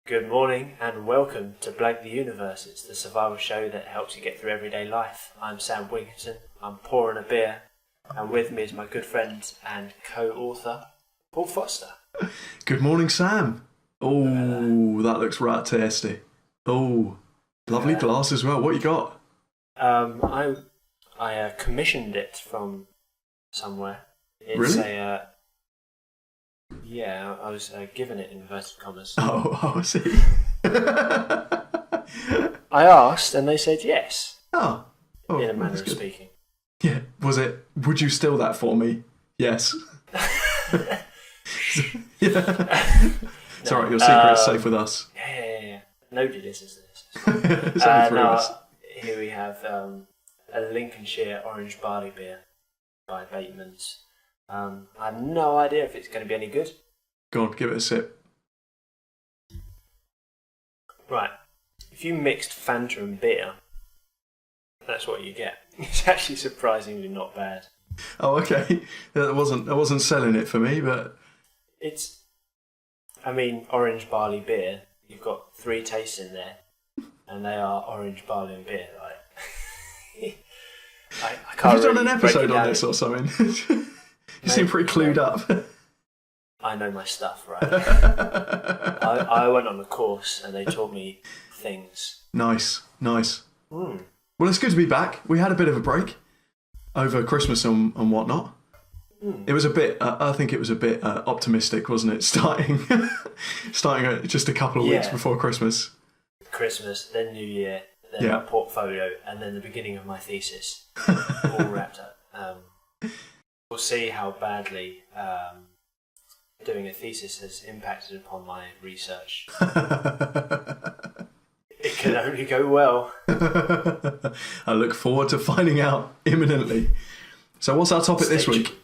Good morning and welcome to Blank the Universe. It's the survival show that helps you get through everyday life. I'm Sam Wigginton. I'm pouring a beer, and with me is my good friend and co-author, Paul Foster. Good morning, Sam. Oh, that looks right tasty. Oh, lovely glass as well. What you got? I commissioned it from somewhere. It's really? I was given it in inverted commas. Oh, I see. I asked and they said yes. Oh in a manner of good. speaking. Yeah, was it? Would you steal that for me? Yes. Yeah. It's alright, your secret's safe with us. Yeah. Nobody listens to this. It's only three of us. Here we have a Lincolnshire orange barley beer by Bateman's. I have no idea if it's going to be any good. Go on, give it a sip. Right. If you mixed Fanta and beer, that's what you get. It's actually surprisingly not bad. Oh, okay. I wasn't selling it for me, but orange barley beer. You've got 3 tastes in there, and they are orange barley and beer. Like, I can't. Have you done really an episode on break it this down. or something? You seem pretty clued up. I know my stuff, right? I went on a course and they taught me things. Nice. Mm. Well, it's good to be back. We had a bit of a break over Christmas and whatnot. Mm. It was a bit, I think it was a bit optimistic, wasn't it? Starting just a couple of weeks before Christmas. Christmas, then New Year, then my portfolio, and then the beginning of my thesis. All wrapped up. We'll see how badly doing a thesis has impacted upon my research. It can only go well. I look forward to finding out imminently. So what's our topic this week?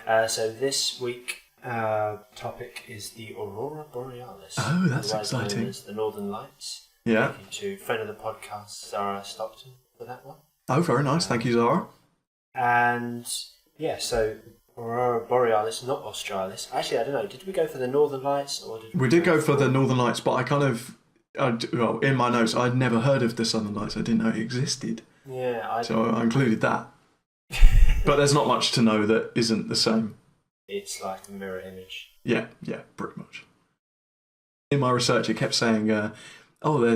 So this week topic is the Aurora Borealis. Oh, that's exciting. Otherwise known as the Northern Lights. Yeah. Thank you to friend of the podcast, Zara Stockton, for that one. Oh, very nice. Thank you, Zara. And so Aurora Borealis, not Australis. Actually, I don't know. Did we go for the Northern Lights or did we did go for the Northern Lights, but in my notes, I'd never heard of the Southern Lights. I didn't know it existed. Yeah, so I included that. But there's not much to know that isn't the same. It's like a mirror image. Yeah, pretty much. In my research, it kept saying, they're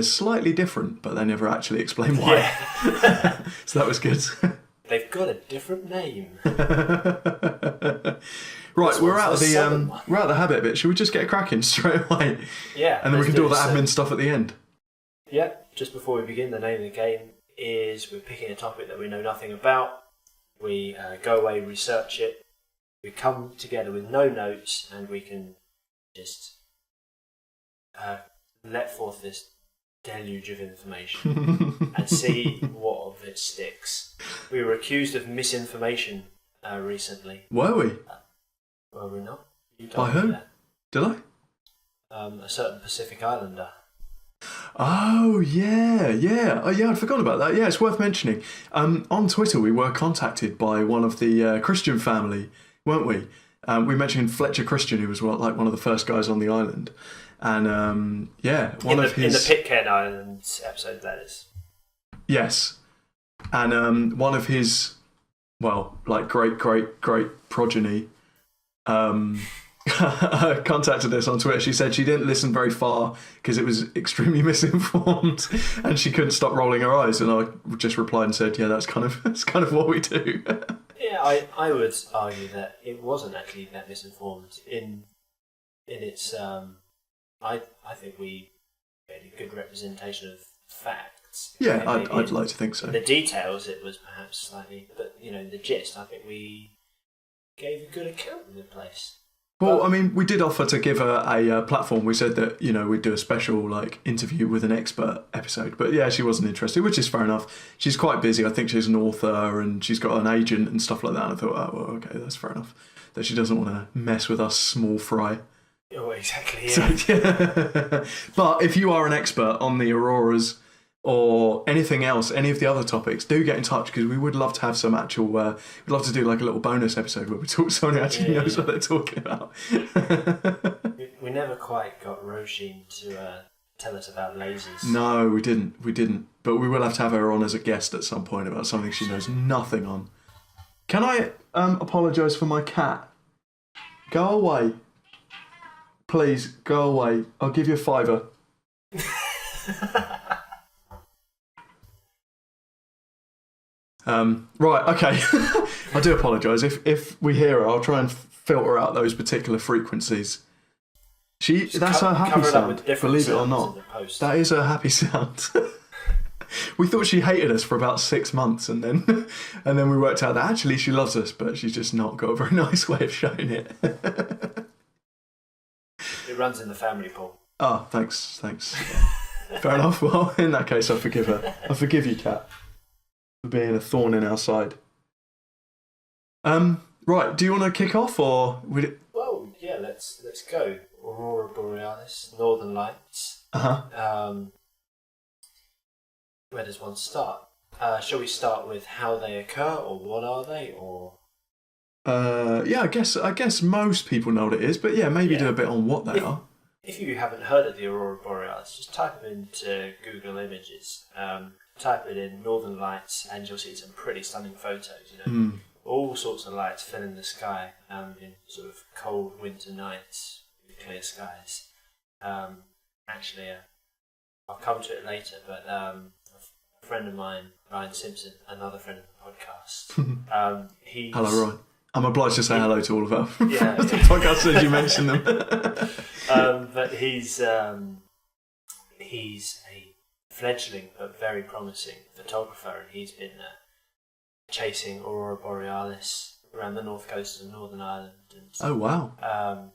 slightly different, but they never actually explain why. Yeah. So that was good. They've got a different name. Right, we're out of the habit bit. Should we just get cracking straight away? Yeah. And then we can do all the admin stuff at the end. Yeah, just before we begin, the name of the game is we're picking a topic that we know nothing about. We go away, research it. We come together with no notes, and we can just let forth this deluge of information and see what of it sticks. We were accused of misinformation recently. Were we? Were we not? You told By me who? that. Did I? A certain Pacific Islander. Oh, yeah. I'd forgotten about that. Yeah, it's worth mentioning. On Twitter, we were contacted by one of the Christian family, weren't we? We mentioned Fletcher Christian, who was one of the first guys on the island. And, in the Pitcairn Islands episode, that is. Yes. And one of his, great progeny, contacted us on Twitter. She said she didn't listen very far because it was extremely misinformed and she couldn't stop rolling her eyes. And I just replied and said, yeah, that's kind of what we do. Yeah, I would argue that it wasn't actually that misinformed. In its, I think we made a good representation of facts. Yeah, I'd like to think so. The details, it was perhaps slightly, but the gist, I think we gave a good account of the place. Well, we did offer to give her a platform. We said that, we'd do a special interview with an expert episode. But yeah, she wasn't interested, which is fair enough. She's quite busy. I think she's an author and she's got an agent and stuff like that. And I thought, oh, well, okay, that's fair enough. That she doesn't want to mess with us small fry. Oh, exactly, yeah. But if you are an expert on the Auroras or anything else, any of the other topics, do get in touch because we would love to have some actual, we'd love to do a little bonus episode where we talk to someone who actually knows what they're talking about. we never quite got Roisin to tell us about lasers. No, we didn't. But we will have to have her on as a guest at some point about something she knows nothing on. Can I apologise for my cat? Go away. Please, go away. I'll give you £5. Right, okay. I do apologise. If we hear her, I'll try and filter out those particular frequencies. That's her happy sound, believe it or not. That is her happy sound. We thought she hated us for about 6 months, and then we worked out that actually she loves us, but she's just not got a very nice way of showing it. It runs in the family pool. Oh, thanks. Fair enough. Well, in that case, I forgive her. I forgive you, Kat, for being a thorn in our side. Right. Do you want to kick off, or would it? Well, yeah. Let's go. Aurora Borealis, Northern Lights. Where does one start? Shall we start with how they occur, or what are they, or? Yeah, I guess most people know what it is, but yeah, maybe do a bit on what they are. If you haven't heard of the Aurora Borealis, just type it into Google Images. Type it in Northern Lights, and you'll see some pretty stunning photos. All sorts of lights filling the sky in sort of cold winter nights with clear skies. Actually, I'll come to it later, but a friend of mine, Ryan Simpson, another friend of the podcast, Hello, Ryan. I'm obliged to say hello to all of our podcasters as you mentioned them. But he's a fledgling but very promising photographer, and he's been chasing Aurora Borealis around the north coast of Northern Ireland. Oh, wow.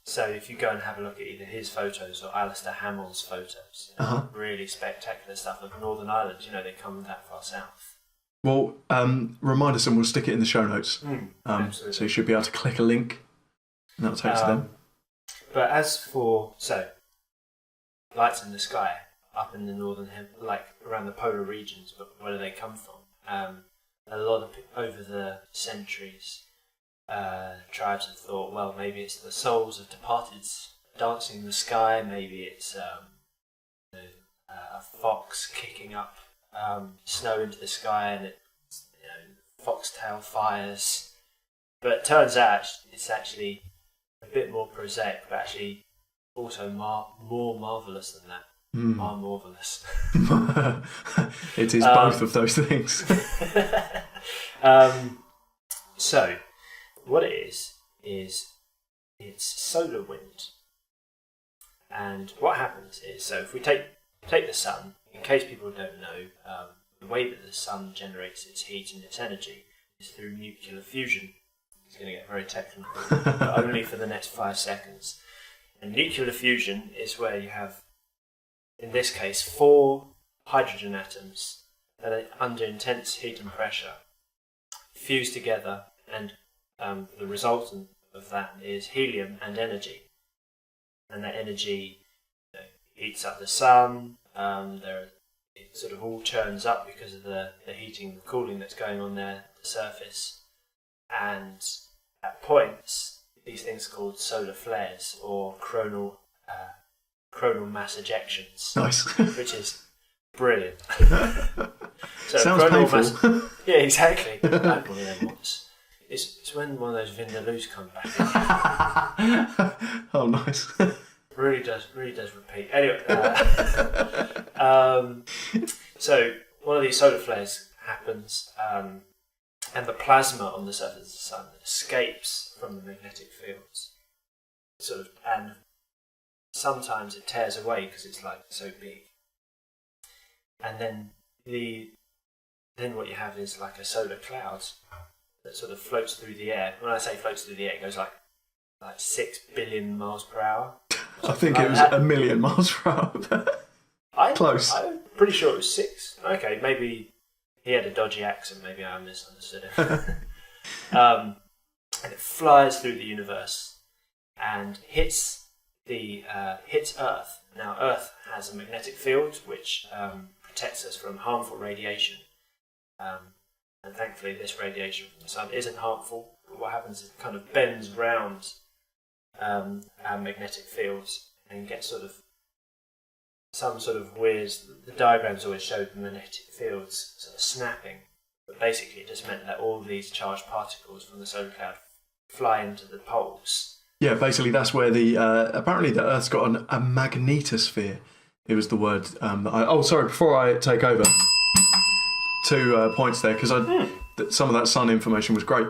So if you go and have a look at either his photos or Alistair Hamill's photos, really spectacular stuff of Northern Ireland. They come that far south. Well, remind us and we'll stick it in the show notes. So you should be able to click a link and that'll take us to them. But as for, lights in the sky up in the northern, around the polar regions, but where do they come from? A lot of, over the centuries, tribes have thought, well, maybe it's the souls of departeds dancing in the sky, maybe it's a fox kicking up snow into the sky, and it's foxtail fires. But it turns out it's actually a bit more prosaic, but actually also more marvellous than that. More marvellous. It is both of those things. So, what it is it's solar wind. And what happens is, so if we take the sun, in case people don't know, the way that the sun generates its heat and its energy is through nuclear fusion. It's going to get very technical, but only for the next 5 seconds. And nuclear fusion is where you have, in this case, 4 hydrogen atoms that are under intense heat and pressure fuse together, and the resultant of that is helium and energy. And that energy heats up the sun. It sort of all churns up because of the heating and the cooling that's going on there at the surface. And at points, these things are called solar flares or coronal mass ejections. Nice. Which is brilliant. So sounds painful. Yeah, exactly. I had one of them once. It's when one of those Vindaloos come back. Oh, nice. Really does repeat. Anyway, so one of these solar flares happens, and the plasma on the surface of the sun escapes from the magnetic fields. And sometimes it tears away because it's so big. And then what you have is like a solar cloud that sort of floats through the air. When I say floats through the air, it goes like 6 billion miles per hour. I think it was 1 million miles per hour. Close. I'm pretty sure it was 6. Okay, maybe he had a dodgy accent. Maybe I misunderstood him. And it flies through the universe and hits Earth. Now, Earth has a magnetic field which protects us from harmful radiation. And thankfully, this radiation from the sun isn't harmful. But what happens is it kind of bends round our magnetic fields and gets sort of some sort of weird. The diagrams always showed the magnetic fields sort of snapping, but basically it just meant that all these charged particles from the solar cloud fly into the poles. Yeah, basically that's where the apparently the Earth's got a magnetosphere. It was the word before I take over, 2 points there, because some of that sun information was great.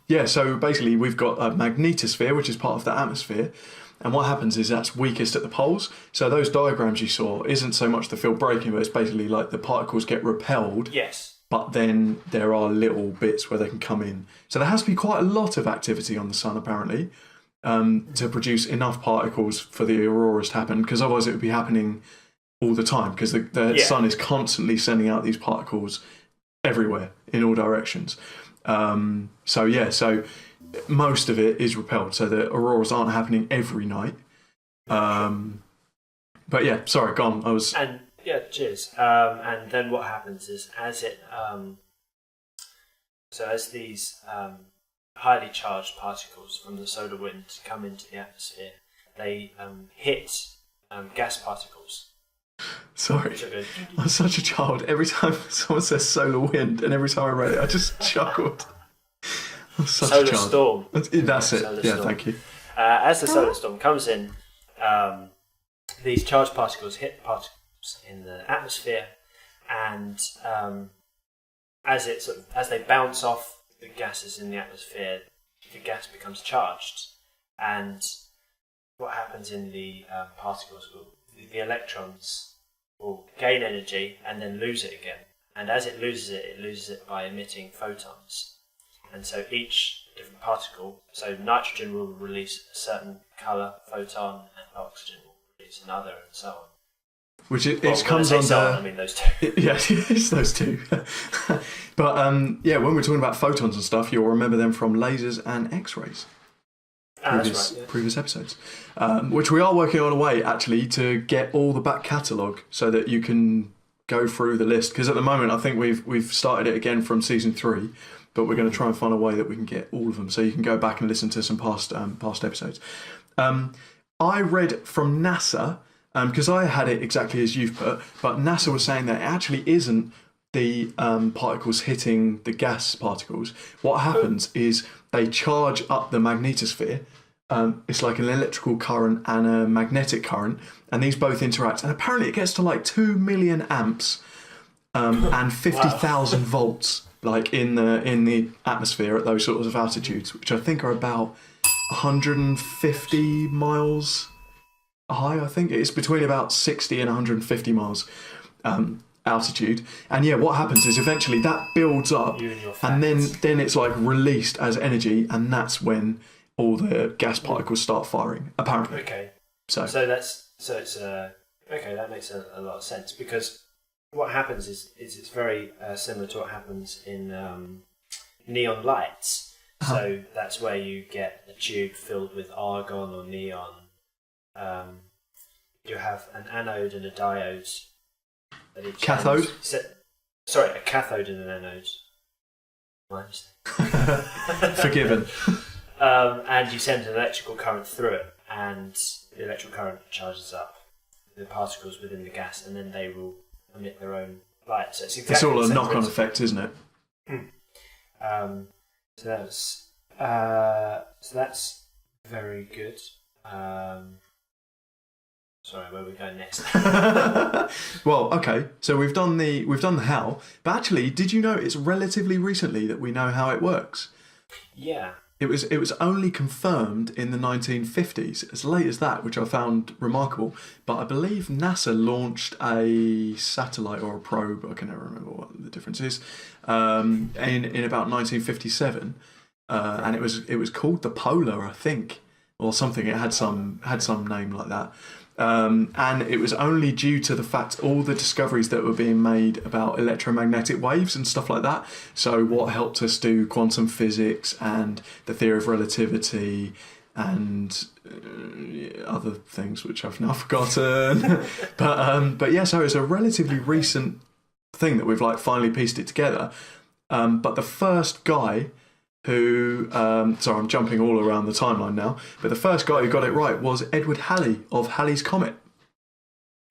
Yeah, so basically we've got a magnetosphere, which is part of the atmosphere, and what happens is that's weakest at the poles. So those diagrams you saw isn't so much the field breaking, but it's basically like the particles get repelled. Yes. But then there are little bits where they can come in. So there has to be quite a lot of activity on the sun, apparently, to produce enough particles for the auroras to happen, because otherwise it would be happening all the time, because the sun is constantly sending out these particles everywhere in all directions. So most of it is repelled, so the auroras aren't happening every night. But yeah, sorry, go on. Cheers. And then what happens is, as these highly charged particles from the solar wind come into the atmosphere, they hit gas particles. Sorry, I'm such a child. Every time someone says solar wind, and every time I read it, I just chuckled. I'm such solar a child. Storm. That's it. Solar yeah, storm. Thank you. As the solar storm comes in, these charged particles hit particles in the atmosphere, and as they bounce off the gases in the atmosphere, the gas becomes charged, and what happens in the particles the electrons will gain energy and then lose it again, and as it loses it by emitting photons. And so each different particle, so nitrogen will release a certain colour photon, and oxygen will release another, and so on. Which comes under. I mean those two. Yeah, it's those two. But when we're talking about photons and stuff, you'll remember them from lasers and X-rays. Previous episodes, which we are working on a way actually to get all the back catalogue so that you can go through the list. Because at the moment, I think we've started it again from season 3, but we're going to try and find a way that we can get all of them, so you can go back and listen to some past episodes. I read from NASA. Because I had it exactly as you've put, but NASA was saying that it actually isn't the particles hitting the gas particles. What happens is they charge up the magnetosphere. It's like an electrical current and a magnetic current, and these both interact. And apparently it gets to like 2 million amps and 50,000 volts, like in the atmosphere at those sorts of altitudes, which I think are about 150 miles high. I think it's between about 60 and 150 miles altitude. And yeah, what happens is eventually that builds up, and then it's like released as energy, and that's when all the gas particles start firing, apparently. Okay. So that makes a lot of sense, because what happens is it's very similar to what happens in neon lights. So that's where you get a tube filled with argon or neon. You have an anode and a diode. Cathode? A cathode and an anode. My mistake. Forgiven. And you send an electrical current through it, and the electrical current charges up the particles within the gas, and then they will emit their own light. So it's all a knock-on effect, isn't it? So that's very good. Sorry, where are we going next? Well, okay. So we've done the how, but actually, did you know it's relatively recently that we know how it works? Yeah. It was only confirmed in the 1950s, as late as that, which I found remarkable. But I believe NASA launched a satellite or a probe, I can never remember what the difference is, in about 1957, and it was called the Polar, I think, or something. It had some name like that. And it was only due to the fact all the discoveries that were being made about electromagnetic waves and stuff like that. So what helped us do quantum physics and the theory of relativity and other things which I've now forgotten. But yeah, so it's a relatively recent thing that we've like finally pieced it together. But the first guy who, sorry, I'm jumping all around the timeline now, but the first guy who got it right was Edward Halley of Halley's Comet.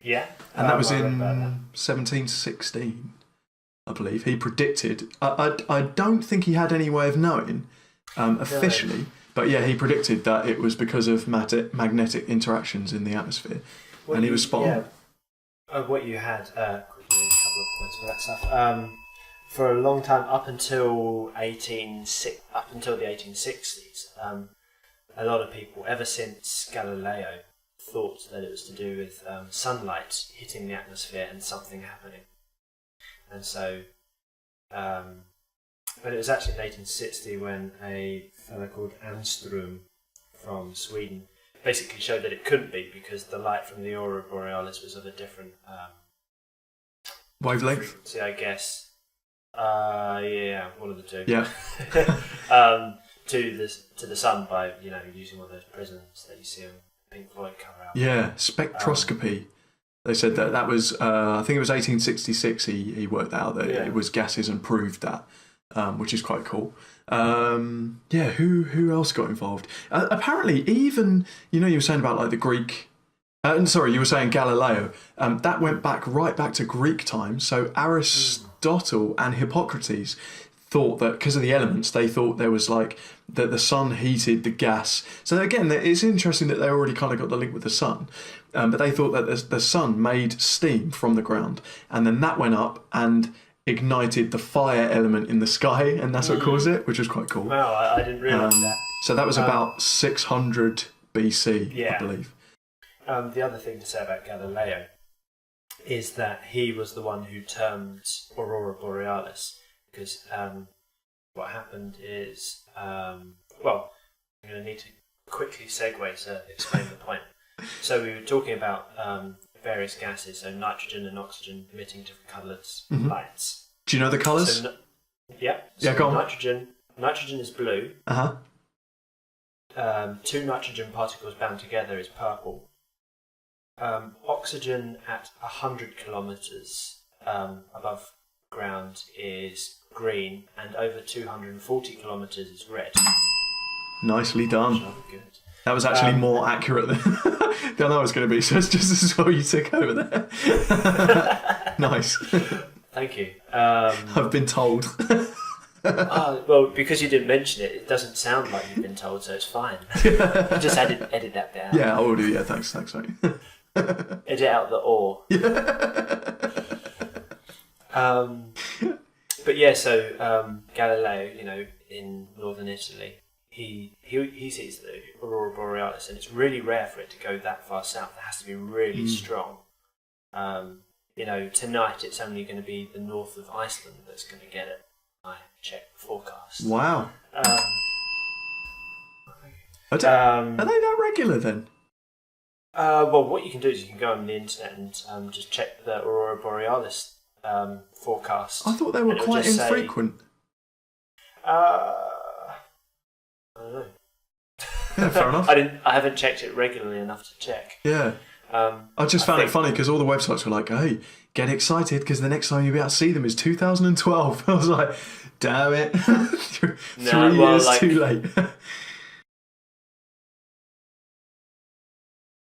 Yeah. And that was in 1716, I believe. He predicted. I don't think he had any way of knowing officially, no. But yeah, he predicted that it was because of magnetic interactions in the atmosphere, and he was spot on. What you had, quickly, a couple of points for that stuff. For a long time, up until the 1860s, a lot of people, ever since Galileo, thought that it was to do with sunlight hitting the atmosphere and something happening. And so, but it was actually in 1860 when a fellow called Anström from Sweden basically showed that it couldn't be, because the light from the Aurora Borealis was of a different wavelength, frequency, I guess. Yeah, one of the two. Yeah. To the sun by using one of those prisms that you see on Pink Floyd cover out. Yeah, spectroscopy. They said that was I think it was 1866. He worked out that it was gases and proved that, which is quite cool. Who else got involved? Apparently, even you were saying about like the Greek. Sorry, you were saying Galileo. That went right back to Greek times. So Aristotle and Hippocrates thought that because of the elements, they thought there was like that the sun heated the gas. So again, it's interesting that they already kind of got the link with the sun, but they thought that the sun made steam from the ground, and then that went up and ignited the fire element in the sky, and that's what caused it, which was quite cool. Wow, I didn't realise that. So that was about 600 BC, I believe. The other thing to say about Galileo is that he was the one who termed Aurora Borealis, because what happened is, I'm going to need to quickly segue to explain the point. So we were talking about various gases, so nitrogen and oxygen emitting different coloured lights. Do you know the colours? So, go on. Nitrogen is blue. Uh-huh. 2 nitrogen particles bound together is purple. Oxygen at 100 kilometres above ground is green, and over 240 kilometres is red. Nicely done. Good. That was actually more accurate than I was going to be, so it's just as well you took over there. Nice. Thank you. I've been told. Well, because you didn't mention it, it doesn't sound like you've been told, so it's fine. Just edit that bit out. Yeah, I will do. Yeah, thanks, mate. Edit out the or. But yeah, so Galileo, in northern Italy, he sees the Aurora Borealis, and it's really rare for it to go that far south. It has to be really strong. Tonight it's only going to be the north of Iceland that's going to get it. I checked the forecast. Wow. Are they that regular then? Well, what you can do is you can go on the internet and just check the Aurora Borealis forecast. I thought they were quite infrequent. I don't know. Yeah, fair enough. I haven't checked it regularly enough to check. Yeah. I just found it funny because all the websites were like, "Hey, get excited because the next time you'll be able to see them is 2012." I was like, "Damn it, 3 years too late."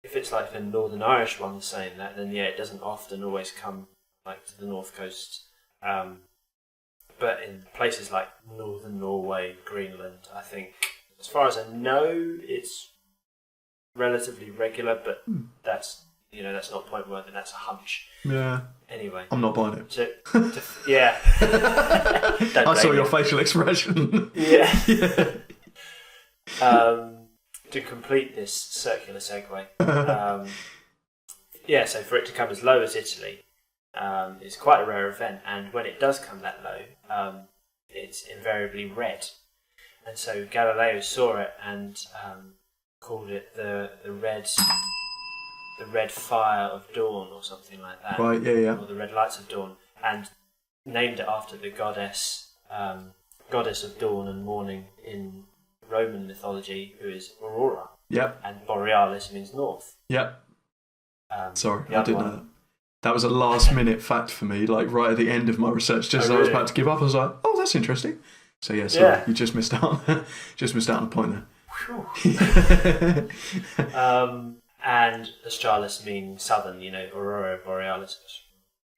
If it's like the Northern Irish one saying that, then it doesn't often always come like to the north coast. But in places like northern Norway, Greenland, I think, as far as I know, it's relatively regular. But that's not point worthy. That's a hunch. Yeah. Anyway, I'm not buying it. Yeah. I saw your facial expression. Yeah. To complete this circular segue, so for it to come as low as Italy, it's quite a rare event, and when it does come that low, it's invariably red. And so Galileo saw it and called it the red fire of dawn or something like that. Right, yeah. Or the red lights of dawn, and named it after the goddess of dawn and morning in Roman mythology, who is Aurora. Yep. And Borealis means north. Yep. Sorry, I didn't know that. That was a last minute fact for me, like right at the end of my research, just as I was about to give up, I was like, oh, that's interesting. So yeah, sorry, you just missed out. Just missed out on the point there. And Australis meaning southern, Aurora Borealis.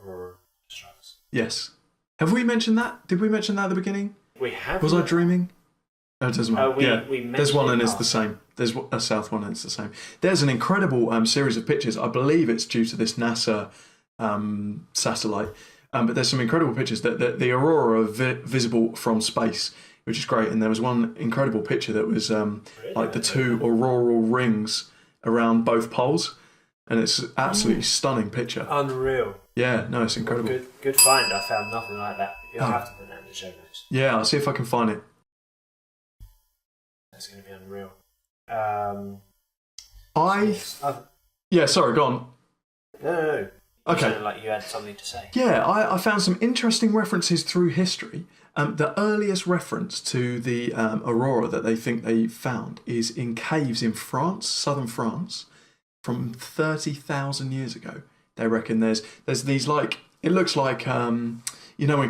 Aurora Australis. Yes. Have we mentioned that? Did we mention that at the beginning? We have. Was I dreaming? Oh, it doesn't matter. We there's one and it's the same. There's a south one and it's the same. There's an incredible series of pictures. I believe it's due to this NASA satellite. But there's some incredible pictures that the aurora are visible from space, which is great. And there was one incredible picture that was like the two auroral rings around both poles, and it's an absolutely stunning picture. Unreal. Yeah, no, it's incredible. Well, good find. I found nothing like that. You'll have to put that in the show notes. Yeah, I'll see if I can find it. That's going to be unreal. Yeah, sorry, go on. No. Okay. Sounded like you had something to say. Yeah, I found some interesting references through history. The earliest reference to the aurora that they think they found is in caves in France, southern France, from 30,000 years ago. They reckon there's these, like, it looks like when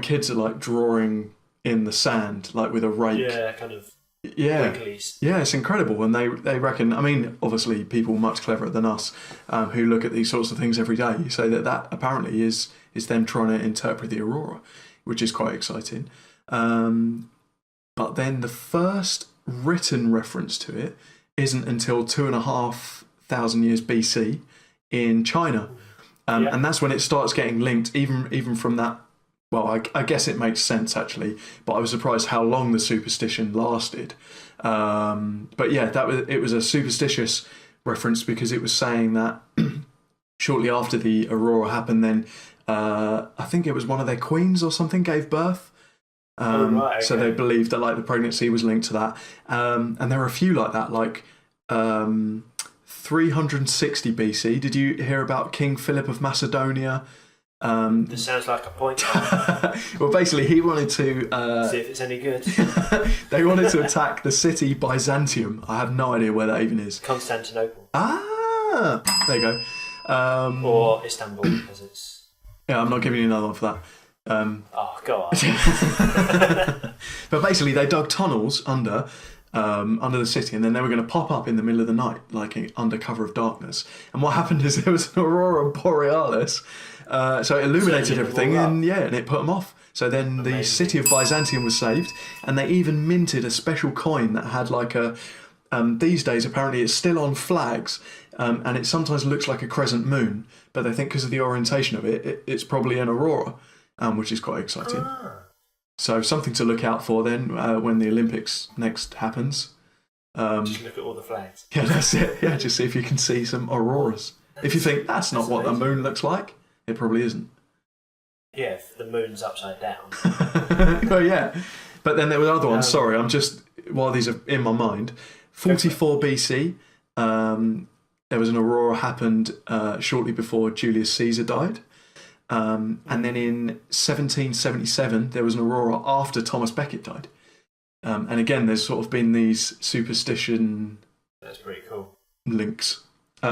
kids are like drawing in the sand, like with a rake. Yeah, kind of. Yeah, Wigglies. yeah, it's incredible, and they reckon. I mean, obviously, people much cleverer than us who look at these sorts of things every day say that apparently is them trying to interpret the aurora, which is quite exciting. But then the first written reference to it isn't until 2,500 years BC in China, and that's when it starts getting linked. Even from that. Well, I guess it makes sense actually, but I was surprised how long the superstition lasted. But yeah, it was a superstitious reference because it was saying that shortly after the aurora happened, then I think it was one of their queens or something gave birth. Okay. So they believed that like the pregnancy was linked to that, and there are a few like that, like 360 BC. Did you hear about King Philip of Macedonia? This sounds like a point. Well, basically, he wanted to see if it's any good. They wanted to attack the city Byzantium. I have no idea where that even is. Constantinople. Ah, there you go. Or Istanbul, as it's. Yeah, I'm not giving you another one for that. Oh, go on. But basically, they dug tunnels under the city, and then they were going to pop up in the middle of the night, like under cover of darkness. And what happened is there was an Aurora Borealis. So it illuminated everything, and it put them off. So then the city of Byzantium was saved, and they even minted a special coin that had like a. These days, apparently, it's still on flags, and it sometimes looks like a crescent moon. But they think because of the orientation of it, it's probably an aurora, which is quite exciting. So something to look out for then when the Olympics next happens. Just look at all the flags. Yeah, that's it. Yeah, just see if you can see some auroras. If you think that's not what the moon looks like. It probably isn't. Yeah, if the moon's upside down. Oh, yeah. But then there were other ones. Sorry, I'm just, while these are in my mind, 44 BC, there was an aurora happened shortly before Julius Caesar died. And then in 1777, there was an aurora after Thomas Becket died. And again, there's sort of been these superstition... That's pretty cool. Links.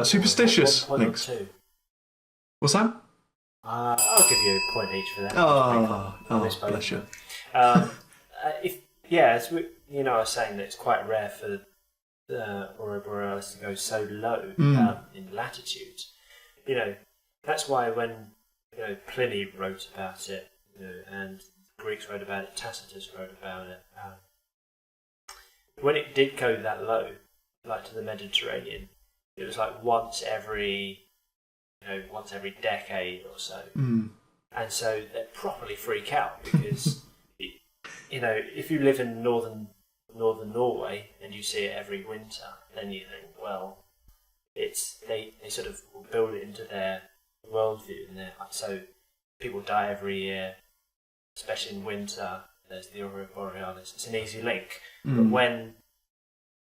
Superstitious links. What's that? I'll give you a point each for that. Oh, bless you. As I was saying that it's quite rare for the Aurora Borealis to go so low in latitude. That's why when Pliny wrote about it, and the Greeks wrote about it, Tacitus wrote about it. When it did go that low, like to the Mediterranean, it was like once every decade or so. And so they properly freak out because, if you live in northern Norway and you see it every winter, then you think, well, they sort of build it into their worldview, and so people die every year, especially in winter. There's the Aurora Borealis. It's an easy link, but when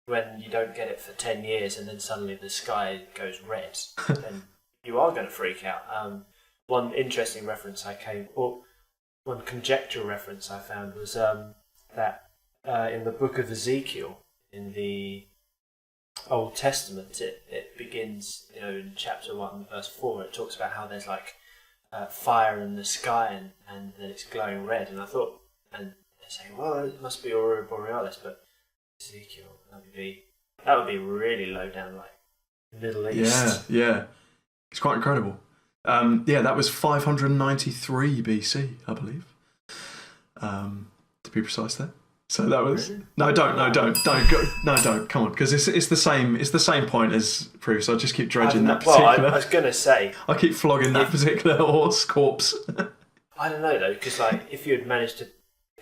you don't get it for 10 years and then suddenly the sky goes red, then you are going to freak out. One interesting reference one conjectural reference I found was that in the book of Ezekiel, in the Old Testament, it begins, in chapter 1, verse 4, it talks about how there's like fire in the sky and that it's glowing red. And I thought, and they're saying, well, it must be Aurora Borealis, but Ezekiel, that would be really low down, like Middle East. Yeah. It's quite incredible. That was 593 BC, I believe. To be precise there. So that was don't come on, because it's the same point as previous. I just keep dredging that particular. I was gonna say I keep flogging that particular horse corpse. I don't know though, because like if you had managed to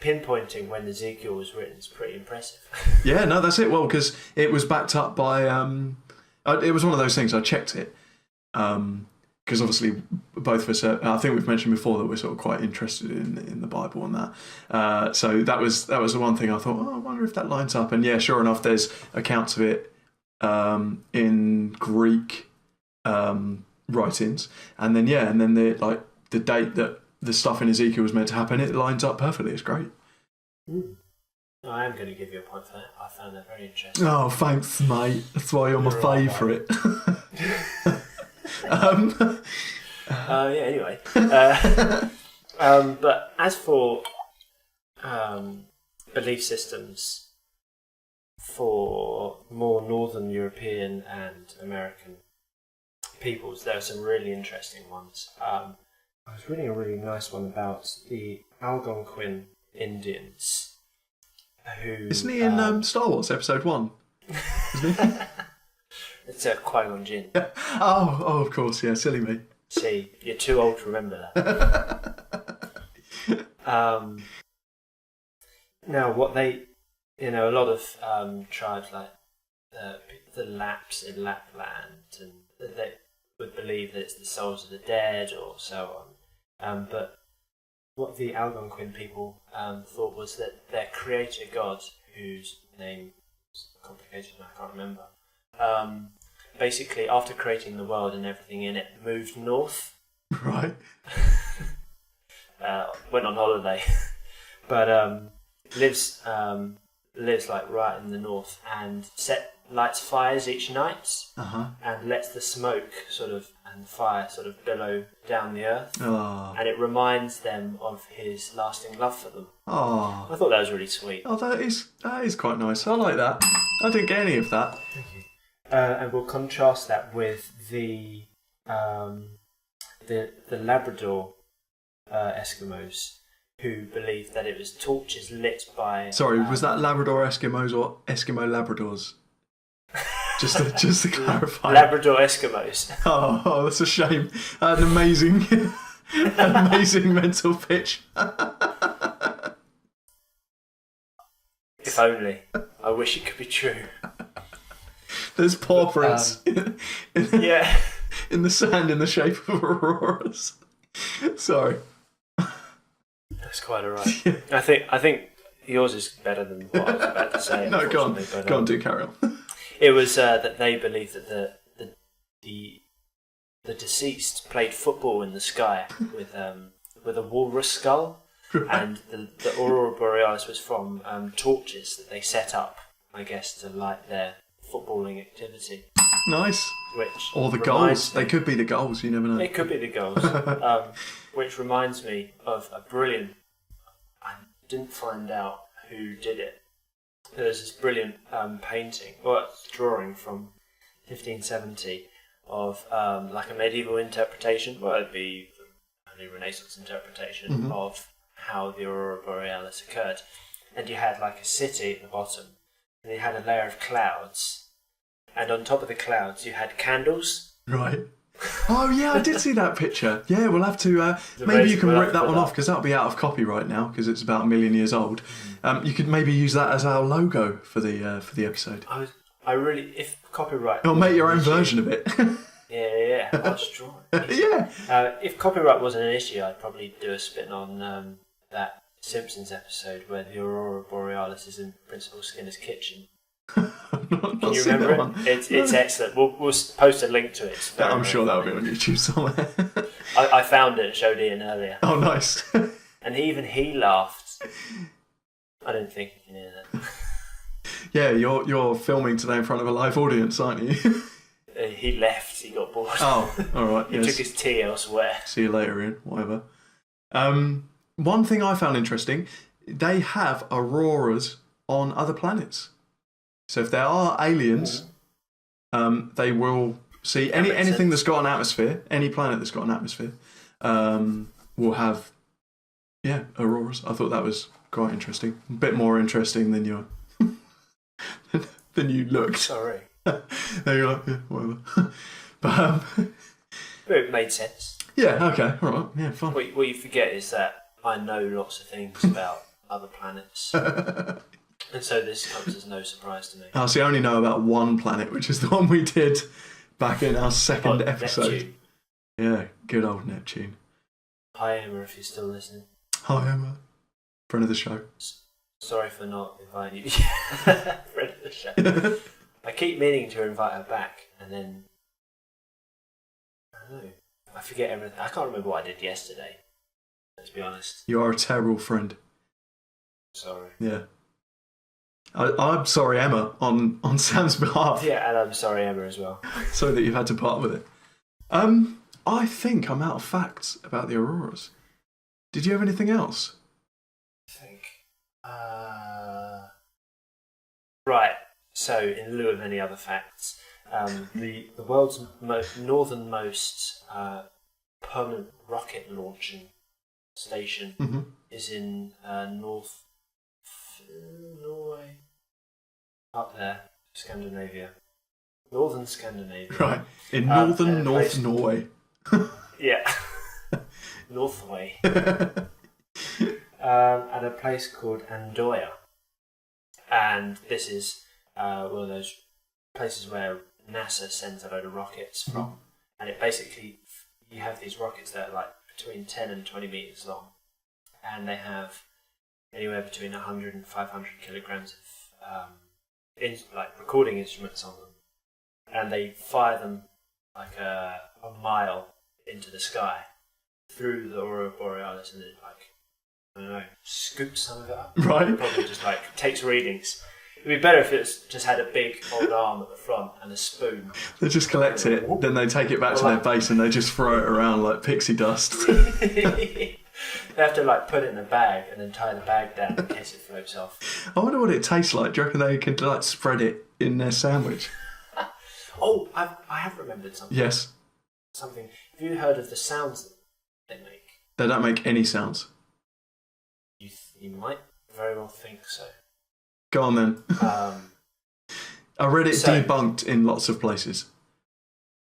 pinpointing when Ezekiel was written, it's pretty impressive. Yeah, no, that's it. Well, because it was backed up by it was one of those things. I checked it because obviously both of us I think we've mentioned before that we're sort of quite interested in the Bible and that. So that was the one thing I thought, I wonder if that lines up. And yeah, sure enough, there's accounts of it in Greek writings, and then the date that the stuff in Ezekiel was meant to happen, it lines up perfectly. It's great. I am going to give you a point for that. I found that very interesting. Oh, thanks, mate. That's why you're my favourite. Anyway. But as for belief systems for more Northern European and American peoples, there are some really interesting ones. I was reading a really nice one about the Algonquin Indians. Isn't he in Star Wars Episode 1? Isn't he? It's a Qui-Gon Jinn. Oh, of course, yeah, silly me. See, you're too old to remember that. Now, what they, a lot of tribes like the Lapps in Lapland, and they would believe that it's the souls of the dead or so on. But what the Algonquin people thought was that their creator god, whose name is complicated and I can't remember, basically after creating the world and everything in it, moved north. Right. Went on holiday, but lives like right in the north and lights fires each night, and lets the smoke and fire billow down the earth, and it reminds them of his lasting love for them. I thought that was really sweet. That is quite nice. I like that. I didn't get any of that. Thank you. And we'll contrast that with the Labrador Eskimos, who believed that it was torches lit by... Sorry, was that Labrador Eskimos or Eskimo Labradors? Just to clarify. Labrador Eskimos. Oh, that's a shame. An amazing mental pitch. If only. I wish it could be true. There's paw prints in the sand in the shape of auroras. Sorry. That's quite alright. Yeah. I think yours is better than what I was about to say. No, go on, do carry on. It was that they believed that the deceased played football in the sky with a walrus skull, and the Aurora Borealis was from torches that they set up, I guess, to light their footballing activity. Nice. Or the goals. They could be the goals. You never know. It could be the goals. Which reminds me of a brilliant... I didn't find out who did it. There's this brilliant painting, or drawing from 1570 of like a medieval interpretation, well, it'd be the early Renaissance interpretation of how the Aurora Borealis occurred. And you had like a city at the bottom, and you had a layer of clouds, and on top of the clouds you had candles. Right. Oh yeah, I did see that picture. Yeah, we'll have to. Maybe you can rip that one off, because that'll be out of copyright now, because it's about 1 million years old. You could maybe use that as our logo for the episode. I really, if copyright. Or make your own version of it. Yeah. I'll just draw it. Yeah. If copyright wasn't an issue, I'd probably do a spin on that Simpsons episode where the Aurora Borealis is in Principal Skinner's kitchen. Can you remember it? It's excellent. We'll post a link to it. I'm sure that'll be on YouTube somewhere. I found it and showed Ian earlier. Oh, nice. And he laughed. I don't think you can hear that. Yeah, you're filming today in front of a live audience, aren't you? He left. He got bored. Oh, all right. He took his tea elsewhere. See you later, Ian. Whatever. One thing I found interesting, they have auroras on other planets. So if there are aliens they will see anything that's got an atmosphere, any planet that's got an atmosphere, will have auroras. I thought that was quite interesting. A bit more interesting than you looked. Sorry. There you're like, yeah, whatever. But it made sense. Yeah. Okay. All right. Yeah. Fine. What you forget is that I know lots of things about other planets. And so this comes as no surprise to me. Oh, so you only know about one planet, which is the one we did back in our second episode. Neptune. Yeah, good old Neptune. Hi Emma, if you're still listening. Hi Emma, friend of the show. Sorry for not inviting you. Friend of the show. I keep meaning to invite her back, and then I don't know. I forget everything. I can't remember what I did yesterday. Let's be honest. You are a terrible friend. Sorry. Yeah. I'm sorry, Emma, on Sam's behalf. Yeah, and I'm sorry, Emma, as well. Sorry that you've had to part with it. I think I'm out of facts about the auroras. Did you have anything else? I think. Right. So, in lieu of any other facts, the world's northernmost permanent rocket launching station is in Norway, up there, Scandinavia, northern Scandinavia. Right, in northern North Norway. Yeah, Northway. At a place called Andoya, and this is one of those places where NASA sends a load of rockets from, and it basically, you have these rockets that are like between 10 and 20 meters long, and they have anywhere between 100 and 500 kilograms of recording instruments on them, and they fire them like a mile into the sky through the Aurora Borealis, and it scoops some of it up. Right. It probably just takes readings. It'd be better if it just had a big old arm at the front and a spoon. They just collect it, then they take it back to their base and they just throw it around like pixie dust. They have to put it in a bag and then tie the bag down in case it floats off. I wonder what it tastes like. Do you reckon they can spread it in their sandwich? Oh, I have remembered something. Yes. Something. Have you heard of the sounds that they make? They don't make any sounds. You might very well think so. Go on then. I read it debunked in lots of places.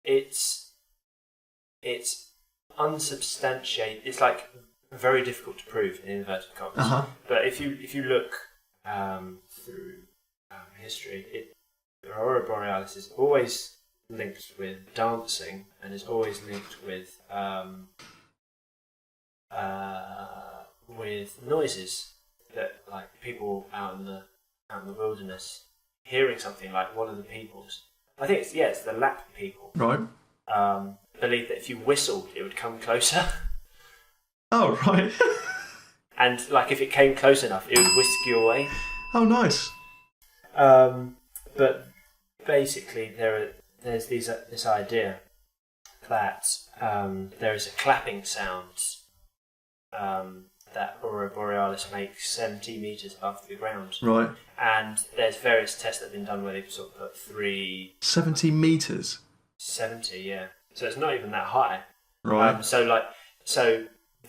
It's unsubstantiated. It's very difficult to prove in inverted commas. But if you look through history, Aurora Borealis is always linked with dancing and is always linked with noises that people out in the wilderness hearing something like one of the peoples. I think it's the Lap people. Right. Believe that if you whistled, it would come closer. Oh, right. And if it came close enough, it would whisk you away. Oh, nice. But basically, there's this idea that there is a clapping sound that Aurora Borealis makes 70 meters above the ground. Right. And there's various tests that have been done where they've sort of put 70 meters? 70, yeah. So it's not even that high. Right. So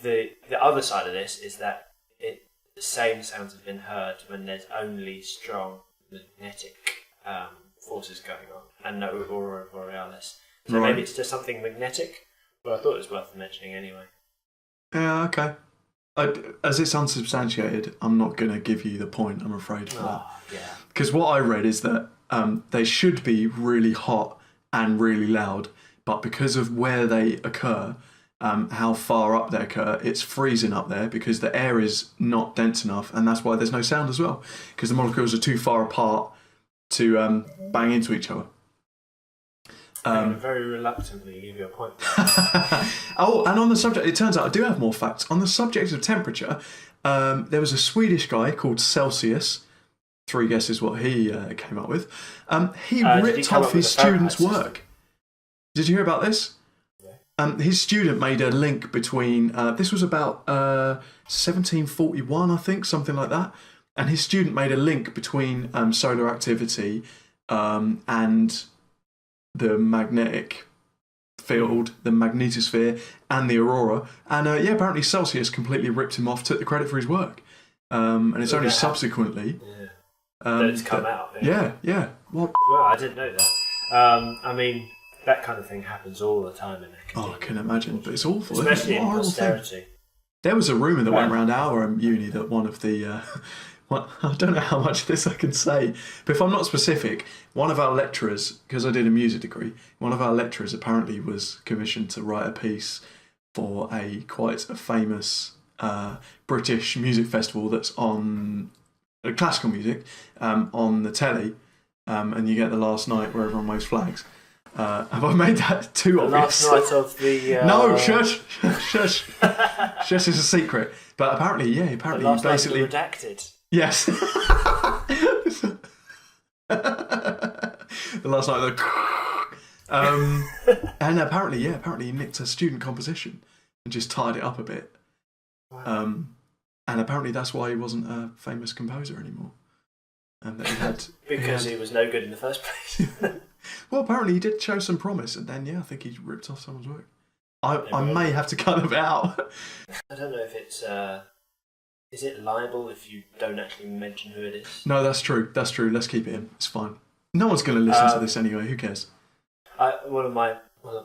the other side of this is that the same sounds have been heard when there's only strong magnetic forces going on and no Aurora Borealis. So maybe it's just something magnetic. Well, I thought it was worth mentioning anyway. Yeah, okay. As it's unsubstantiated, I'm not going to give you the point, I'm afraid, for that. Yeah. Because what I read is that they should be really hot and really loud, but because of where they occur, how far up they occur, it's freezing up there because the air is not dense enough, and that's why there's no sound as well, because the molecules are too far apart to bang into each other. I'm very reluctantly give you a point. Oh, and on the subject, it turns out I do have more facts. On the subject of temperature, there was a Swedish guy called Celsius. 3 guesses what he came up with. He ripped off his students' work. Did you hear about this? Yeah. His student made a link between, this was about 1741, I think, something like that. And his student made a link between solar activity and the magnetic field, the magnetosphere, and the aurora. And apparently Celsius completely ripped him off, took the credit for his work. And it's only subsequently that it's come out. Yeah. What? Well, I didn't know that. I mean, that kind of thing happens all the time in academia. Oh, I can imagine, but it's awful. Especially in posterity. There was a rumour that went around our uni that one of the... I don't know how much of this I can say, but if I'm not specific, one of our lecturers, because I did a music degree, one of our lecturers apparently was commissioned to write a piece for quite a famous British music festival that's on classical music on the telly, and you get the last night where everyone waves flags. Have I made that too obvious? The last night of the... No, shush. Shush is a secret. But apparently, the last basically... night of the redacted. Yes. The last night of the... and apparently he nicked a student composition and just tied it up a bit. Wow. And apparently that's why he wasn't a famous composer anymore. That he was no good in the first place. Well, apparently he did show some promise, and then I think he ripped off someone's work. I may have to cut it out. I don't know if it's is it libel if you don't actually mention who it is? No, that's true. Let's keep it in. It's fine. No one's going to listen to this anyway. Who cares? One of the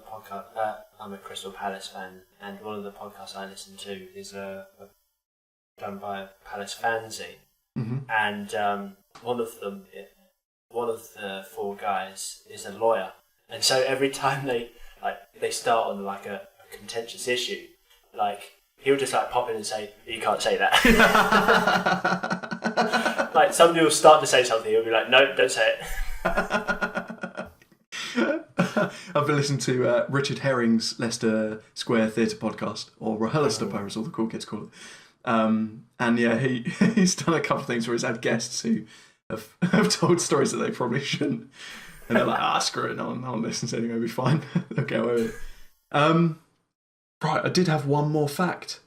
podcasts. I'm a Crystal Palace fan, and one of the podcasts I listen to is done by a Palace fanzine, and one of the four guys is a lawyer, and so every time they start on a contentious issue, he'll just pop in and say, "You can't say that." Somebody will start to say something, he'll be like, "No, don't say it." I've been listening to Richard Herring's Leicester Square Theatre podcast, or RHLSTP as all the cool kids call it. And he's done a couple of things where he's had guests who have told stories that they probably shouldn't. And they're like, screw it, no one listens anyway, it'll be fine. They'll get away with it. Right, I did have one more fact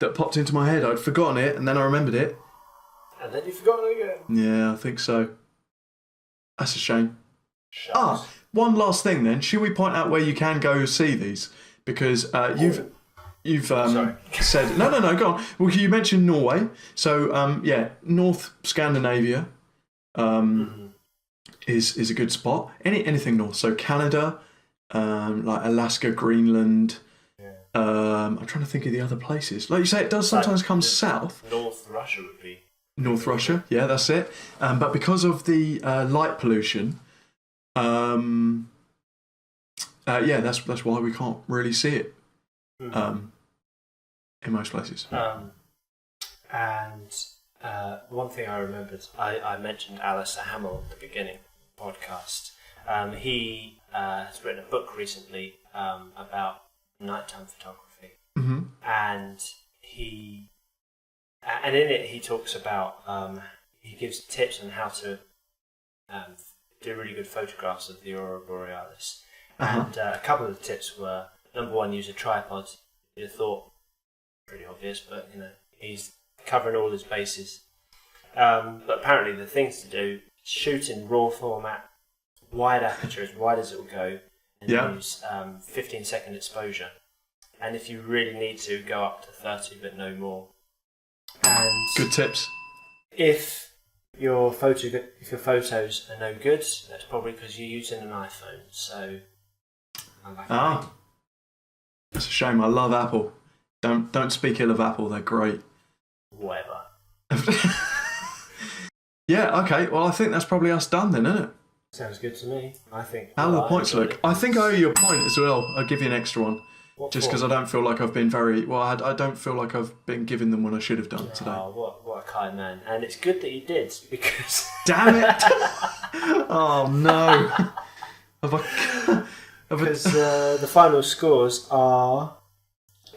that popped into my head. I'd forgotten it, and then I remembered it. And then you've forgotten it again? Yeah, I think so. That's a shame. Shucks. One last thing then. Should we point out where you can go see these? Because you've said... No, go on. Well, you mentioned Norway. So, North Scandinavia is a good spot. Anything north. So Canada, Alaska, Greenland. Yeah. I'm trying to think of the other places. Like you say, it does sometimes come south. North Russia would be... North Russia, yeah, that's it. But because of the light pollution... that's why we can't really see it in most places. And one thing I remembered, I mentioned Alistair Hamill at the beginning of the podcast. He has written a book recently about nighttime photography, and in it he talks about he gives tips on how to do really good photographs of the Aurora Borealis. And a couple of the tips were, number one, use a tripod. You'd have thought pretty obvious, but he's covering all his bases. But apparently the things to do, shoot in RAW format, wide aperture, as wide as it will go, and use 15-second exposure. And if you really need to, go up to 30, but no more. And good tips. If your photos are no good, that's probably because you're using an iPhone. So, that's a shame. I love Apple. Don't speak ill of Apple. They're great. Whatever. Yeah. Okay. Well, I think that's probably us done then, isn't it? Sounds good to me. I think. How do the points look? I think I owe you a point as well. I'll give you an extra one. Just because I don't feel like I've been very... Well, I don't feel like I've been giving them what I should have done today. Oh, what a kind man. And it's good that you did, because... Damn it! Oh, no. Because the final scores are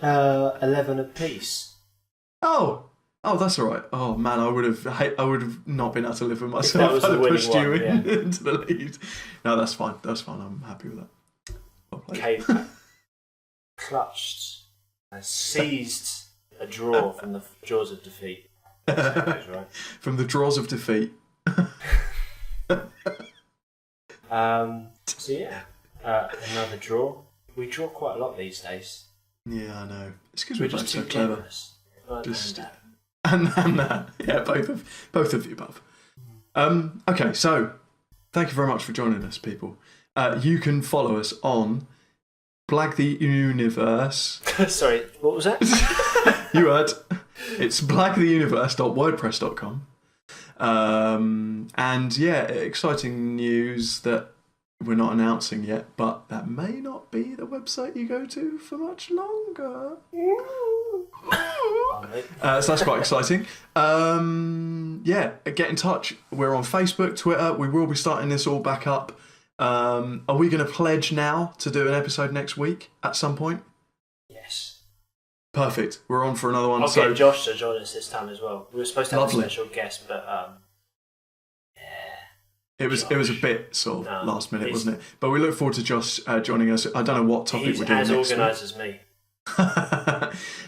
11 apiece. Oh, that's all right. Oh, man, I would have not been able to live with myself if that I pushed you one, into the lead. No, that's fine. I'm happy with that. Okay. Clutched and seized a draw from the jaws of defeat. Right. From the jaws of defeat. So yeah, another draw. We draw quite a lot these days. Yeah, I know. It's because we're both so too clever. generous. Just and that. Yeah, both of the above. Okay, so thank you very much for joining us, people. You can follow us on Blag the Universe. Sorry, what was that? You heard. It's blagtheuniverse.wordpress.com. And yeah, exciting news that we're not announcing yet, but that may not be the website you go to for much longer. So that's quite exciting. Yeah, get in touch. We're on Facebook, Twitter. We will be starting this all back up. Are we going to pledge now to do an episode next week at some point? Yes. Perfect. We're on for another one. I'll get Josh to join us this time as well. We were supposed to have a special guest, but It was a bit sort of last minute, wasn't it? But we look forward to Josh joining us. I don't know what topic we're doing next week. He's as organised as me.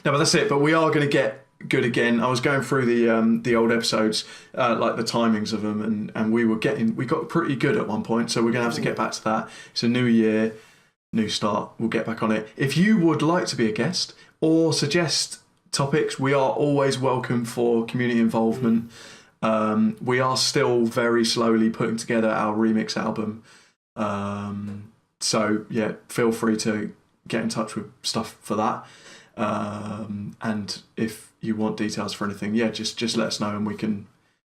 No, but that's it. But we are going to get good again. I was going through the old episodes, like the timings of them, and we got pretty good at one point. So we're going to have to get back to that. It's a new year, new start. We'll get back on it. If you would like to be a guest or suggest topics, we are always welcome for community involvement. We are still very slowly putting together our remix album. So yeah, feel free to get in touch with stuff for that. And if you want details for anything, yeah, just let us know and we can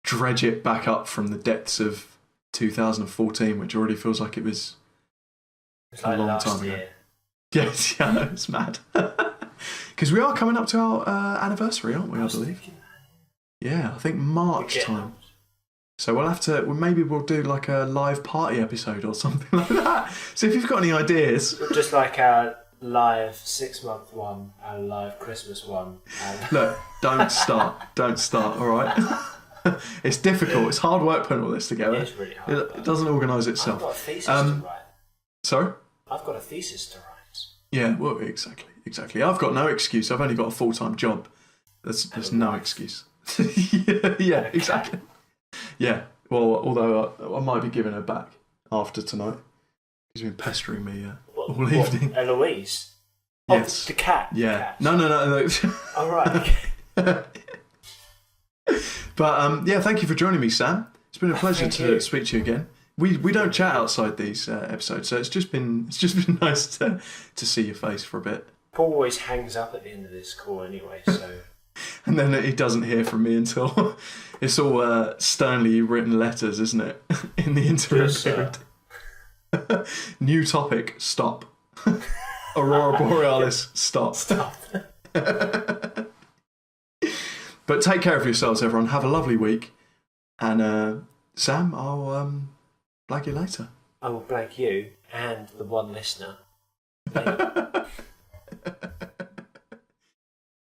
dredge it back up from the depths of 2014, which already feels like it was a long time ago. Yes, yeah, no, it's mad. Because we are coming up to our anniversary, aren't we, I believe? Yeah, I think March time. So we'll have to, maybe we'll do like a live party episode or something like that. So if you've got any ideas. Just like our live 6-month one, our live Christmas one. Look, don't start, all right? It's difficult, it's hard work putting all this together. It is really hard. It doesn't organise itself. I've got a thesis to write. Sorry? I've got a thesis to write. Yeah, well, exactly. I've got no excuse, I've only got a full-time job. There's no excuse. Yeah, exactly. Yeah, well, although I might be giving her back after tonight. She's been pestering me all evening. Eloise? Yes. Oh, the cat. Yeah. The cat. No. All right. Okay. But yeah, thank you for joining me, Sam. It's been a pleasure to speak to you again. We don't chat outside these episodes, so it's just been nice to see your face for a bit. Paul always hangs up at the end of this call anyway, so. And then he doesn't hear from me until it's all sternly written letters, isn't it? In the interim period. New topic, stop. Aurora Borealis, stop. Stop. But take care of yourselves, everyone. Have a lovely week. And Sam, I'll blag you later. I will blag you and the one listener.